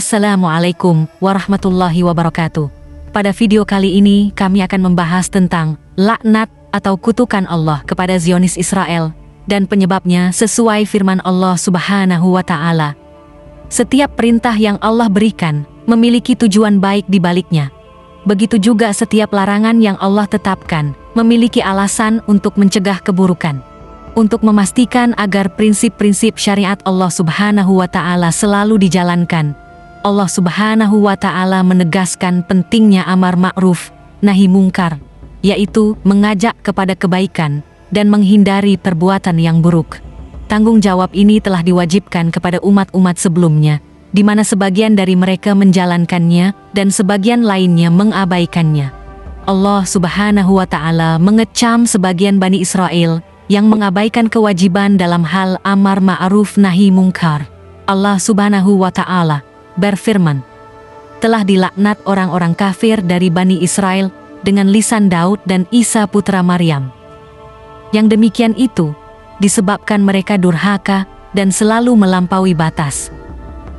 Assalamualaikum warahmatullahi wabarakatuh. Pada video kali ini kami akan membahas tentang laknat atau kutukan Allah kepada Zionis Israel dan penyebabnya sesuai firman Allah Subhanahu wa Ta'ala. Setiap perintah yang Allah berikan memiliki tujuan baik di baliknya. Begitu juga setiap larangan yang Allah tetapkan memiliki alasan untuk mencegah keburukan. Untuk memastikan agar prinsip-prinsip syariat Allah Subhanahu wa Ta'ala selalu dijalankan, Allah Subhanahu wa Ta'ala menegaskan pentingnya amar ma'ruf nahi mungkar, yaitu mengajak kepada kebaikan dan menghindari perbuatan yang buruk. Tanggung jawab ini telah diwajibkan kepada umat-umat sebelumnya, di mana sebagian dari mereka menjalankannya dan sebagian lainnya mengabaikannya. Allah Subhanahu wa Ta'ala mengecam sebagian Bani Israel yang mengabaikan kewajiban dalam hal amar ma'ruf nahi mungkar. Allah Subhanahu wa Ta'ala berfirman, telah dilaknat orang-orang kafir dari Bani Israel dengan lisan Daud dan Isa putra Maryam. Yang demikian itu disebabkan mereka durhaka dan selalu melampaui batas.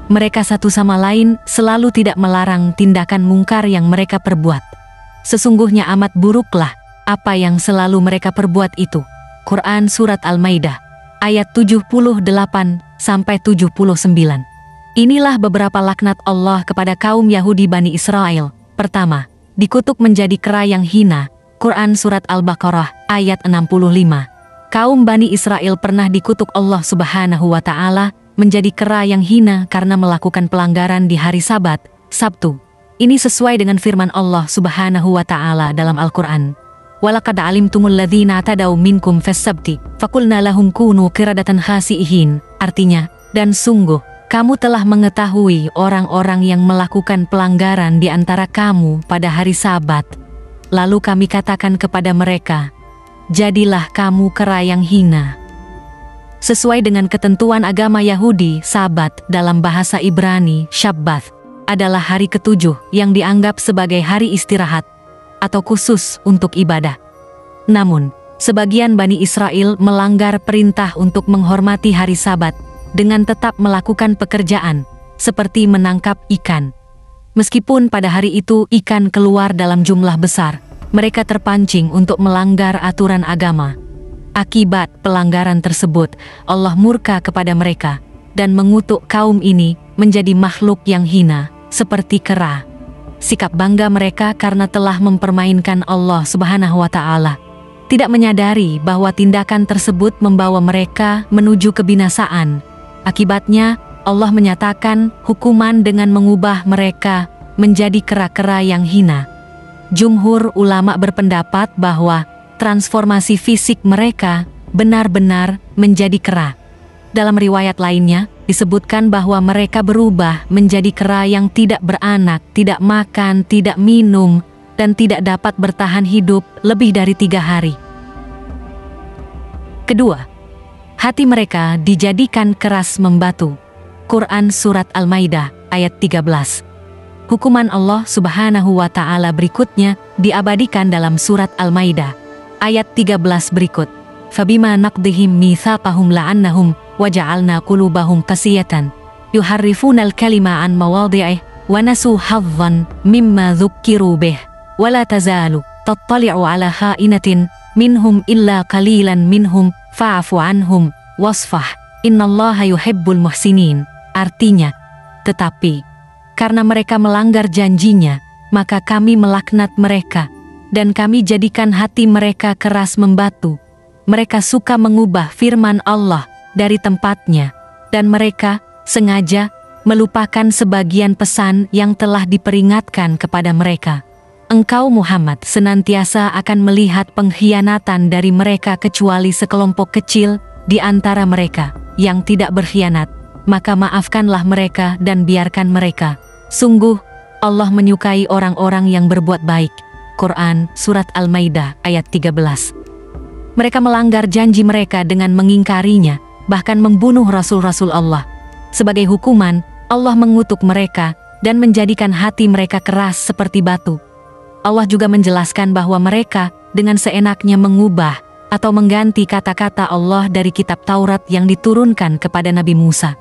Mereka satu sama lain selalu tidak melarang tindakan mungkar yang mereka perbuat. Sesungguhnya amat buruklah apa yang selalu mereka perbuat itu. Quran Surat Al-Maidah ayat 78-79. Inilah beberapa laknat Allah kepada kaum Yahudi Bani Israel. Pertama, dikutuk menjadi kera yang hina. Quran Surat Al-Baqarah ayat 65. Kaum Bani Israel pernah dikutuk Allah Subhanahu wa Ta'ala menjadi kera yang hina karena melakukan pelanggaran di hari Sabat, Sabtu. Ini sesuai dengan firman Allah Subhanahu wa Ta'ala dalam Al-Quran. Walaqad alimtumul ladzina tadaw minkum fas-sabti faqulna lahum kunu qiradatan khasi'in. Artinya, dan sungguh kamu telah mengetahui orang-orang yang melakukan pelanggaran di antara kamu pada hari Sabat. Lalu kami katakan kepada mereka, jadilah kamu kera yang hina. Sesuai dengan ketentuan agama Yahudi, Sabat dalam bahasa Ibrani, Shabbath, adalah hari ketujuh yang dianggap sebagai hari istirahat atau khusus untuk ibadah. Namun, sebagian Bani Israel melanggar perintah untuk menghormati hari Sabat dengan tetap melakukan pekerjaan, seperti menangkap ikan. Meskipun pada hari itu ikan keluar dalam jumlah besar, mereka terpancing untuk melanggar aturan agama. Akibat pelanggaran tersebut, Allah murka kepada mereka dan mengutuk kaum ini menjadi makhluk yang hina, seperti kera. Sikap bangga mereka karena telah mempermainkan Allah Subhanahu wa Ta'ala, tidak menyadari bahwa tindakan tersebut membawa mereka menuju kebinasaan. Akibatnya, Allah menyatakan hukuman dengan mengubah mereka menjadi kera-kera yang hina. Jumhur ulama berpendapat bahwa transformasi fisik mereka benar-benar menjadi kera. Dalam riwayat lainnya, disebutkan bahwa mereka berubah menjadi kera yang tidak beranak, tidak makan, tidak minum, dan tidak dapat bertahan hidup lebih dari 3 hari. Kedua, hati mereka dijadikan keras membatu. Quran Surat Al-Maidah ayat 13. Hukuman Allah Subhanahu wa Ta'ala berikutnya diabadikan dalam Surat Al-Maidah ayat 13 berikut. Fabima naqdihim mitsaqahum la'annahum waja'alna qulubahum qasiyatan yuharrifunal kalima an mawadhi'ih wa nasu hazzan mimma dzukkiru bih wa la tazalu tattali'u ala kha'inatin minhum illa qalilan minhum fa'fu anhum wasfah innallaha yuhibbul muhsinin. Artinya, tetapi karena mereka melanggar janjinya, maka kami melaknat mereka dan kami jadikan hati mereka keras membatu. Mereka suka mengubah firman Allah dari tempatnya dan mereka sengaja melupakan sebagian pesan yang telah diperingatkan kepada mereka. Engkau Muhammad senantiasa akan melihat pengkhianatan dari mereka kecuali sekelompok kecil di antara mereka yang tidak berkhianat, maka maafkanlah mereka dan biarkan mereka. Sungguh, Allah menyukai orang-orang yang berbuat baik. Quran Surat Al-Maidah ayat 13. Mereka melanggar janji mereka dengan mengingkarinya, bahkan membunuh Rasul-Rasul Allah. Sebagai hukuman, Allah mengutuk mereka dan menjadikan hati mereka keras seperti batu. Allah juga menjelaskan bahwa mereka dengan seenaknya mengubah atau mengganti kata-kata Allah dari kitab Taurat yang diturunkan kepada Nabi Musa.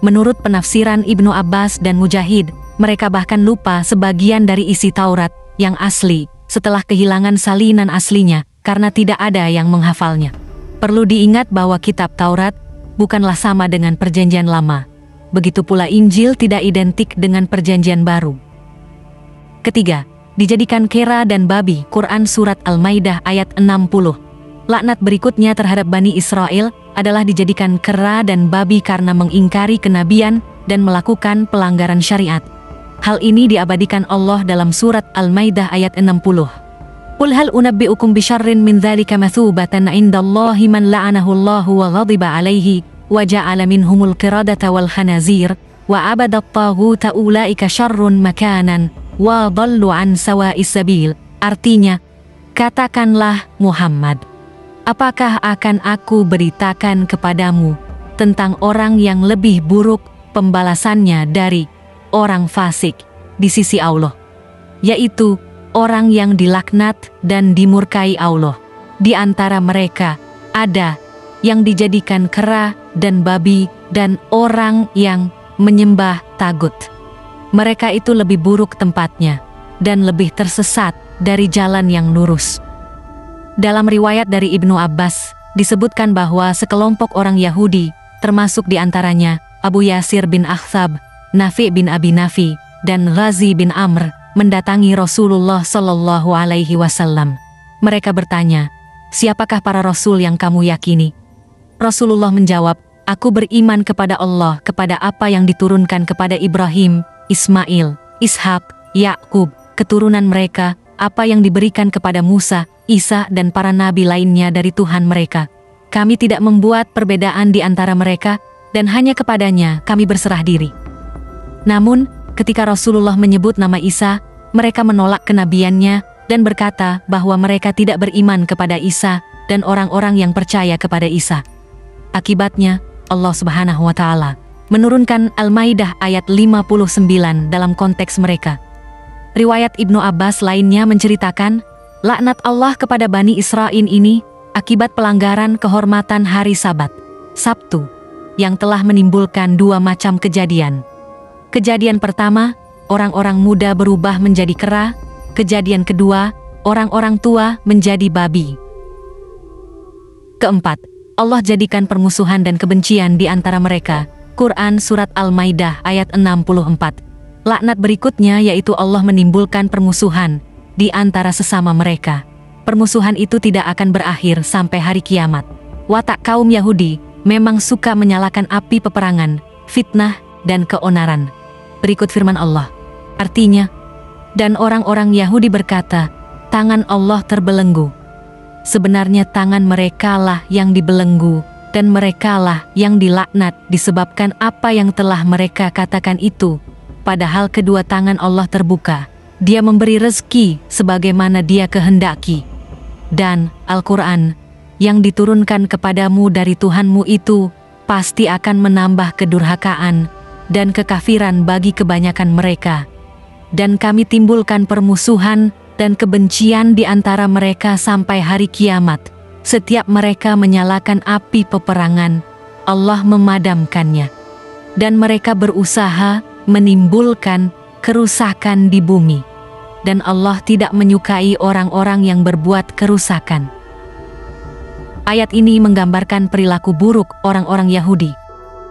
Menurut penafsiran Ibnu Abbas dan Mujahid, mereka bahkan lupa sebagian dari isi Taurat yang asli setelah kehilangan salinan aslinya karena tidak ada yang menghafalnya. Perlu diingat bahwa kitab Taurat bukanlah sama dengan Perjanjian Lama. Begitu pula Injil tidak identik dengan Perjanjian Baru. Ketiga, dijadikan kera dan babi. Quran Surat Al-Maidah ayat 60. Laknat berikutnya terhadap Bani Israel adalah dijadikan kera dan babi karena mengingkari kenabian dan melakukan pelanggaran syariat. Hal ini diabadikan Allah dalam Surat Al-Maidah ayat 60. Qul hal unabbi'ukum bisyarrin min dzalika mathubatan 'indallahi man la'anahu Allahu wa ghadiba 'alaihi wa ja'ala minhumul qiradata wal khanazir wa 'abadat taghuta ulaika syarrun makanan wa dhallu 'an sawa'is sabil. Artinya, katakanlah Muhammad, apakah akan aku beritakan kepadamu tentang orang yang lebih buruk pembalasannya dari orang fasik di sisi Allah, yaitu orang yang dilaknat dan dimurkai Allah. Di antara mereka ada yang dijadikan kera dan babi dan orang yang menyembah tagut. Mereka itu lebih buruk tempatnya dan lebih tersesat dari jalan yang lurus. Dalam riwayat dari Ibnu Abbas, disebutkan bahwa sekelompok orang Yahudi, termasuk diantaranya Abu Yasir bin Akhtab, Nafi bin Abi Nafi, dan Ghazi bin Amr, mendatangi Rasulullah Shallallahu Alaihi Wasallam. Mereka bertanya, siapakah para rasul yang kamu yakini? Rasulullah menjawab, aku beriman kepada Allah, kepada apa yang diturunkan kepada Ibrahim, Ismail, Ishak, Yakub, keturunan mereka, apa yang diberikan kepada Musa, Isa dan para nabi lainnya dari Tuhan mereka. Kami tidak membuat perbedaan di antara mereka, dan hanya kepadanya kami berserah diri. Namun, ketika Rasulullah menyebut nama Isa, mereka menolak kenabiannya dan berkata bahwa mereka tidak beriman kepada Isa dan orang-orang yang percaya kepada Isa. Akibatnya, Allah Subhanahu wa Ta'ala menurunkan Al-Maidah ayat 59 dalam konteks mereka. Riwayat Ibnu Abbas lainnya menceritakan, laknat Allah kepada Bani Israil ini akibat pelanggaran kehormatan hari Sabat, Sabtu, yang telah menimbulkan dua macam kejadian. Kejadian pertama, orang-orang muda berubah menjadi kera. Kejadian kedua, orang-orang tua menjadi babi. Keempat, Allah jadikan permusuhan dan kebencian di antara mereka. Quran Surat Al-Maidah ayat 64. Laknat berikutnya yaitu Allah menimbulkan permusuhan di antara sesama mereka. Permusuhan itu tidak akan berakhir sampai hari kiamat. Watak kaum Yahudi memang suka menyalakan api peperangan, fitnah, dan keonaran. Berikut firman Allah. Artinya, dan orang-orang Yahudi berkata, tangan Allah terbelenggu. Sebenarnya tangan merekalah yang dibelenggu, dan merekalah yang dilaknat disebabkan apa yang telah mereka katakan itu. Padahal kedua tangan Allah terbuka. Dia memberi rezeki sebagaimana Dia kehendaki. Dan Al-Quran yang diturunkan kepadamu dari Tuhanmu itu pasti akan menambah kedurhakaan dan kekafiran bagi kebanyakan mereka. Dan kami timbulkan permusuhan dan kebencian di antara mereka sampai hari kiamat. Setiap mereka menyalakan api peperangan, Allah memadamkannya. Dan mereka berusaha menimbulkan kerusakan di bumi. Dan Allah tidak menyukai orang-orang yang berbuat kerusakan. Ayat ini menggambarkan perilaku buruk orang-orang Yahudi.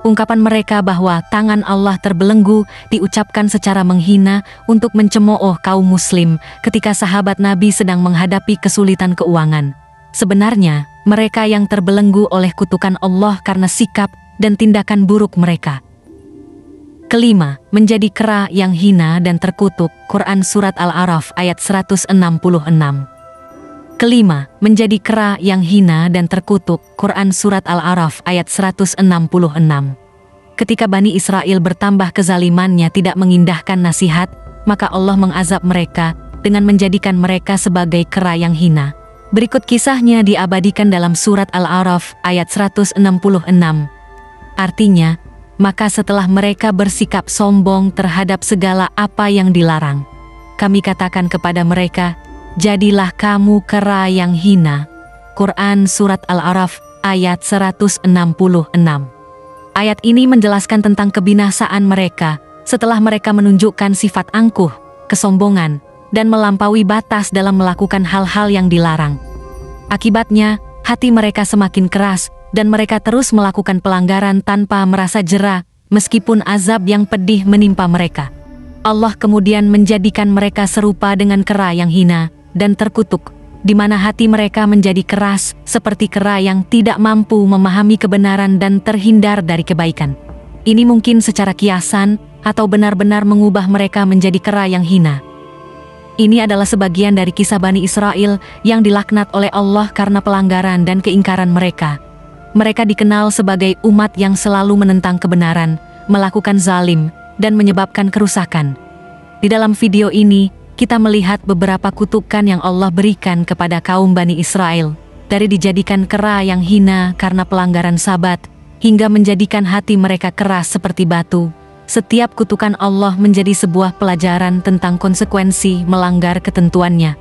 Ungkapan mereka bahwa tangan Allah terbelenggu diucapkan secara menghina untuk mencemooh kaum muslim ketika sahabat Nabi sedang menghadapi kesulitan keuangan. Sebenarnya, mereka yang terbelenggu oleh kutukan Allah karena sikap dan tindakan buruk mereka. Kelima, menjadi kera yang hina dan terkutuk. Quran Surat Al-A'raf ayat 166. Kelima, menjadi kera yang hina dan terkutuk. Quran Surat Al-A'raf ayat 166. Ketika Bani Israel bertambah kezalimannya tidak mengindahkan nasihat, maka Allah mengazab mereka dengan menjadikan mereka sebagai kera yang hina. Berikut kisahnya diabadikan dalam Surat Al-A'raf ayat 166. Artinya, maka setelah mereka bersikap sombong terhadap segala apa yang dilarang, kami katakan kepada mereka, jadilah kamu kera yang hina. Quran Surat Al-A'raf ayat 166. Ayat ini menjelaskan tentang kebinasaan mereka setelah mereka menunjukkan sifat angkuh, kesombongan, dan melampaui batas dalam melakukan hal-hal yang dilarang. Akibatnya, hati mereka semakin keras dan mereka terus melakukan pelanggaran tanpa merasa jera, meskipun azab yang pedih menimpa mereka. Allah kemudian menjadikan mereka serupa dengan kera yang hina dan terkutuk, di mana hati mereka menjadi keras seperti kera yang tidak mampu memahami kebenaran dan terhindar dari kebaikan. Ini mungkin secara kiasan atau benar-benar mengubah mereka menjadi kera yang hina. Ini adalah sebagian dari kisah Bani Israel yang dilaknat oleh Allah karena pelanggaran dan keingkaran mereka. Mereka dikenal sebagai umat yang selalu menentang kebenaran, melakukan zalim, dan menyebabkan kerusakan. Di dalam video ini, kita melihat beberapa kutukan yang Allah berikan kepada kaum Bani Israel, dari dijadikan kera yang hina karena pelanggaran Sabat, hingga menjadikan hati mereka keras seperti batu. Setiap kutukan Allah menjadi sebuah pelajaran tentang konsekuensi melanggar ketentuannya.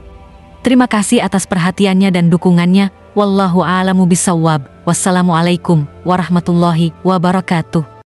Terima kasih atas perhatiannya dan dukungannya. Wallahu a'lamu bishawab. Wassalamualaikum warahmatullahi wabarakatuh.